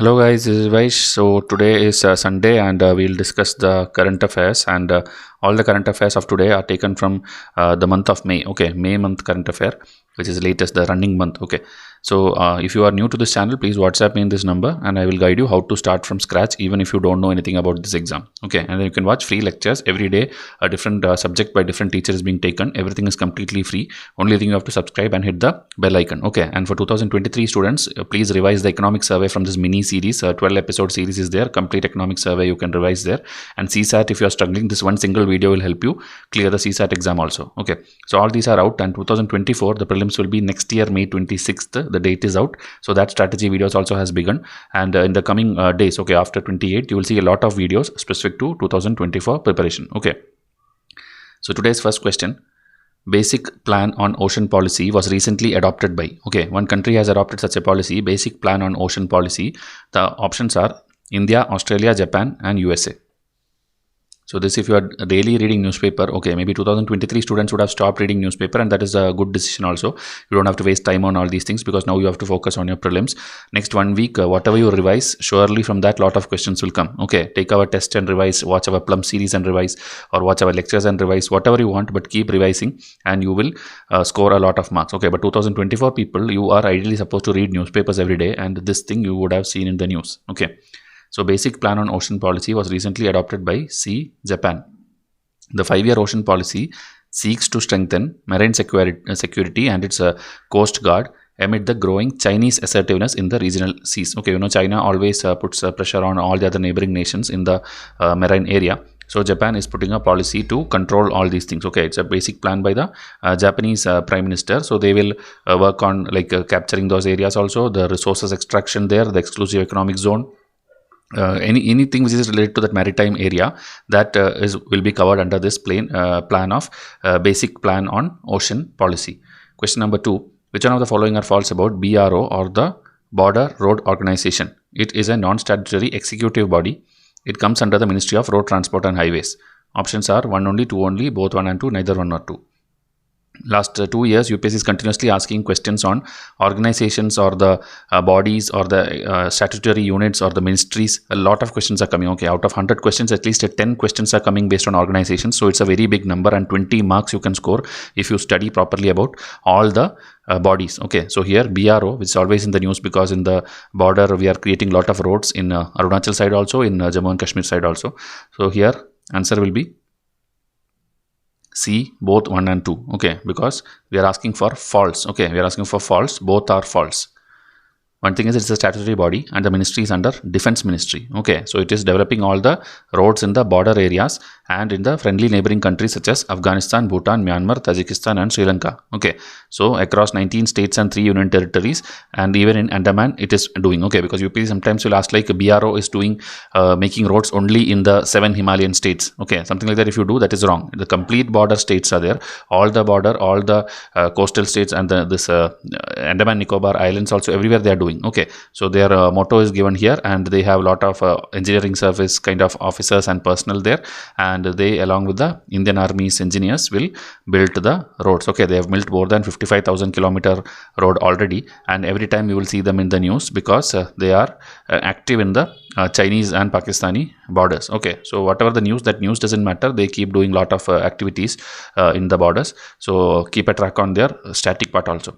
Hello guys, this is Vaish. So today is Sunday and we'll discuss the current affairs and all the current affairs of today are taken from the month of May. Okay, May month current affair, which is latest, the running month. Okay, so if you are new to this channel, please WhatsApp me in this number and I will guide you how to start from scratch even if you don't know anything about this exam. Okay, and then you can watch free lectures every day. A different subject by different teacher is being taken. Everything is completely free. Only thing you have to subscribe and hit the bell icon. Okay, and for 2023 students, please revise the economic survey from this mini series. 12 episode series is there. Complete economic survey you can revise there. And CSAT, if you are struggling, this one single video will help you clear the CSAT exam also. Okay, so all these are out, and 2024 the prelims will be next year May 26th. The date is out, so that strategy videos also has begun, and in the coming days, okay, after 28 you will see a lot of videos specific to 2024 preparation. Okay, so today's first question: basic plan on ocean policy was recently adopted by. Okay, one country has adopted such a policy, basic plan on ocean policy. The options are India, Australia, Japan and USA. So this, if you are daily reading newspaper, okay, maybe 2023 students would have stopped reading newspaper, and that is a good decision also. You don't have to waste time on all these things because now you have to focus on your prelims. Next 1 week, whatever you revise, surely from that lot of questions will come. Okay, take our test and revise, watch our plum series and revise, or watch our lectures and revise, whatever you want, but keep revising and you will score a lot of marks. Okay, but 2024 people, you are ideally supposed to read newspapers every day, and this thing you would have seen in the news. Okay, so basic plan on ocean policy was recently adopted by Japan. The 5-year ocean policy seeks to strengthen marine security and its coast guard amid the growing Chinese assertiveness in the regional seas. Okay, you know, China always puts pressure on all the other neighboring nations in the marine area. So Japan is putting a policy to control all these things. Okay, it's a basic plan by the Japanese Prime Minister. So they will work on capturing those areas also, the resources extraction there, the exclusive economic zone. Anything which is related to that maritime area, that will be covered under this plan of basic plan on ocean policy. Question number 2: which one of the following are false about BRO, or the Border Road Organization? It is a non-statutory executive body. It comes under the Ministry of Road Transport and Highways. Options are 1 only, 2 only, both 1 and 2, neither 1 or 2. Last 2 years, UPSC is continuously asking questions on organizations or the bodies or the statutory units or the ministries. A lot of questions are coming. Okay, out of 100 questions, at least 10 questions are coming based on organizations. So it's a very big number, and 20 marks you can score if you study properly about all the bodies. Okay, so here BRO, which is always in the news because in the border we are creating a lot of roads in Arunachal side also, in Jammu and Kashmir side also. So here answer will be C, both 1 and 2. Okay, because we are asking for false. Okay, we are asking for false. Both are false. One thing is, it's a statutory body and the ministry is under Defense Ministry. Okay, so it is developing all the roads in the border areas and in the friendly neighboring countries such as Afghanistan, Bhutan, Myanmar, Tajikistan and Sri Lanka. Okay, so across 19 states and 3 union territories, and even in Andaman it is doing. Okay, because UP sometimes will ask BRO is doing making roads only in the 7 Himalayan states. Okay, something like that. If you do, that is wrong. The complete border states are there. All the border, all the coastal states and this Andaman Nicobar Islands also, everywhere they are doing. Okay, so their motto is given here, and they have a lot of engineering service kind of officers and personnel there, and they, along with the Indian Army's engineers, will build the roads. Okay, they have built more than 55,000 kilometer road already, and every time you will see them in the news because they are active in the Chinese and Pakistani borders. Okay, so whatever the news, that news doesn't matter. They keep doing a lot of activities in the borders, so keep a track on their static part also.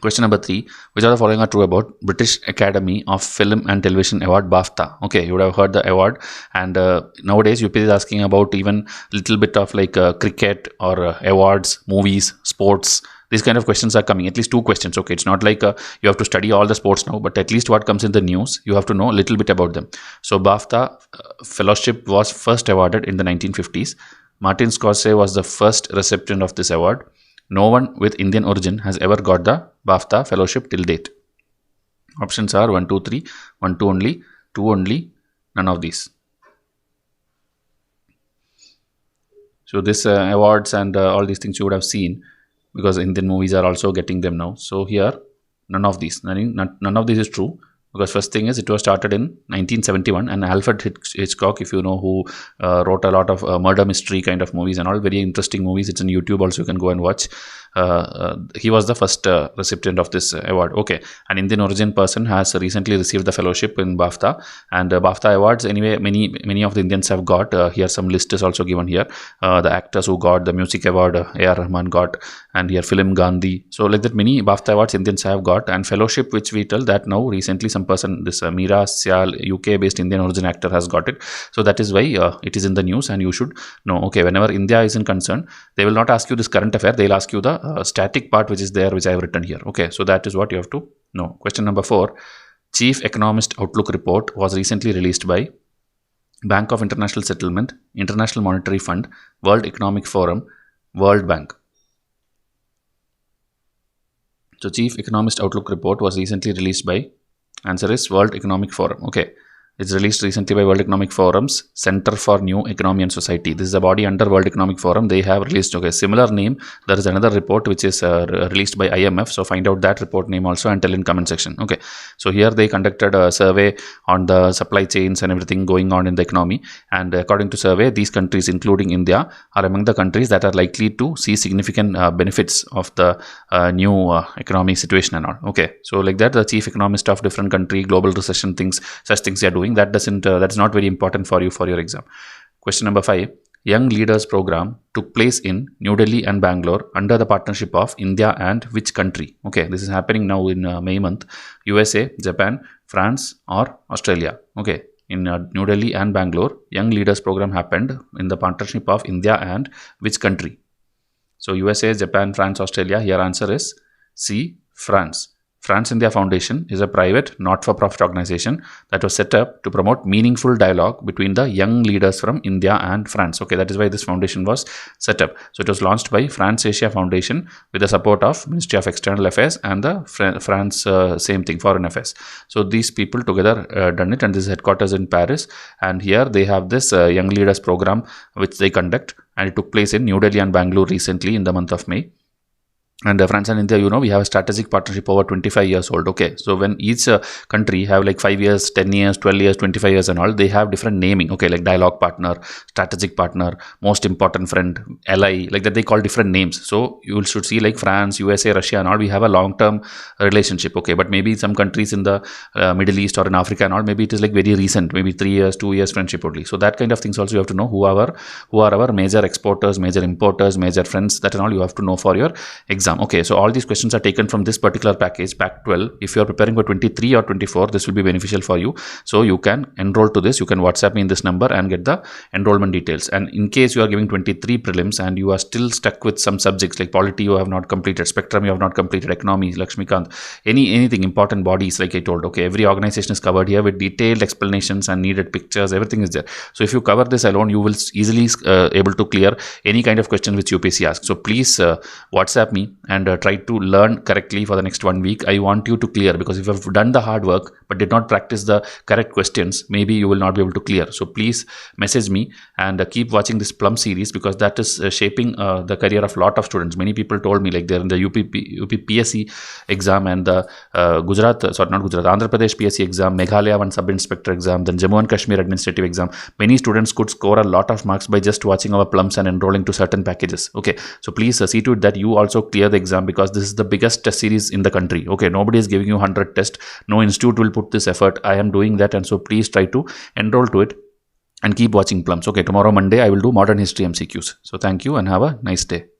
Question number 3: which of the following are true about British Academy of Film and Television Award, BAFTA? Okay, you would have heard the award, and nowadays UP is asking about even little bit of cricket or awards, movies, sports. These kind of questions are coming. At least 2 questions. Okay, it's not like you have to study all the sports now, but at least what comes in the news, you have to know a little bit about them. So BAFTA fellowship was first awarded in the 1950s. Martin Scorsese was the first recipient of this award. No one with Indian origin has ever got the BAFTA fellowship till date. Options are 1, 2, 3, 1, 2 only, 2 only, none of these. So this awards and all these things you would have seen because Indian movies are also getting them now. So here none of these, none of this is true. Because first thing is, it was started in 1971, and Alfred Hitchcock, if you know, who wrote a lot of murder mystery kind of movies and all, very interesting movies. It's on YouTube also, you can go and watch. He was the first recipient of this award. Okay, an Indian origin person has recently received the fellowship in BAFTA, and BAFTA awards, anyway, many of the Indians have got. Here some list is also given here. The actors who got the music award, A.R. Rahman got, and here film Gandhi. So like that, many BAFTA awards Indians have got, and fellowship, which we tell that now recently some person, this Meera Syal, UK based Indian origin actor, has got it. So that is why it is in the news, and you should know. Okay, whenever India is in concern, they will not ask you this current affair, they'll ask you the static part which is there, which I have written here. Okay, so that is what you have to know. Question number 4. Chief Economist Outlook report was recently released by Bank of International Settlement, International Monetary Fund, World Economic Forum, World Bank. So Chief Economist Outlook report was recently released by, answer is World Economic Forum. Okay, it's released recently by World Economic Forum's Center for New Economy and Society. This is a body under World Economic Forum. They have released, okay, similar name. There is another report which is released by IMF. So find out that report name also and tell in comment section. Okay, so here they conducted a survey on the supply chains and everything going on in the economy. And according to survey, these countries, including India, are among the countries that are likely to see significant benefits of the new economic situation and all. Okay, so like that, the chief economist of different country, global recession things, such things they are doing. That's not very important for you for your exam. Question number 5. Young Leaders Program took place in New Delhi and Bangalore under the partnership of India and which country? Okay, this is happening now in May month. USA, Japan, France, or Australia. Okay, in New Delhi and Bangalore, Young Leaders Program happened in the partnership of India and which country? So USA, Japan, France, Australia. Here answer is C, France. France India Foundation is a private, not-for-profit organization that was set up to promote meaningful dialogue between the young leaders from India and France. Okay, that is why this foundation was set up. So it was launched by France Asia Foundation with the support of Ministry of External Affairs and the France, same thing, Foreign Affairs. So these people together done it, and this is headquarters in Paris. And here they have this Young Leaders Program which they conduct, and it took place in New Delhi and Bangalore recently in the month of May. And France and India, you know, we have a strategic partnership over 25 years old. Okay, so when each country have like 5 years, 10 years, 12 years, 25 years and all, they have different naming. Okay, like dialogue partner, strategic partner, most important friend, ally, like that they call different names. So you should see like France, USA, Russia and all, we have a long-term relationship. Okay, but maybe some countries in the Middle East or in Africa and all, maybe it is like very recent, maybe 3 years, 2 years friendship only. So that kind of things also you have to know who are our major exporters, major importers, major friends, that and all you have to know for your exam. Okay, so all these questions are taken from this particular package, Pack 12. If you are preparing for 23 or 24, this will be beneficial for you. So you can enroll to this. You can WhatsApp me in this number and get the enrollment details. And in case you are giving 23 prelims and you are still stuck with some subjects like polity you have not completed, spectrum you have not completed, economy, Lakshmikant, anything important bodies like I told. Okay, every organization is covered here with detailed explanations and needed pictures. Everything is there. So if you cover this alone, you will easily able to clear any kind of question which UPSC asks. So please WhatsApp me and try to learn correctly for the next 1 week. I want you to clear, because if you have done the hard work but did not practice the correct questions, maybe you will not be able to clear. So please message me and keep watching this Plum series, because that is shaping the career of lot of students. Many people told me like they're in the UP PSC exam and the Andhra Pradesh PSC exam, Meghalaya one sub-inspector exam, then Jammu and Kashmir administrative exam. Many students could score a lot of marks by just watching our Plums and enrolling to certain packages. Okay, so please see to it that you also clear the exam, because this is the biggest test series in the country. Okay, nobody is giving you 100 tests. No institute will put this effort. I am doing that, and so please try to enroll to it and keep watching Plums. Okay, tomorrow Monday I will do modern history MCQs. So thank you and have a nice day.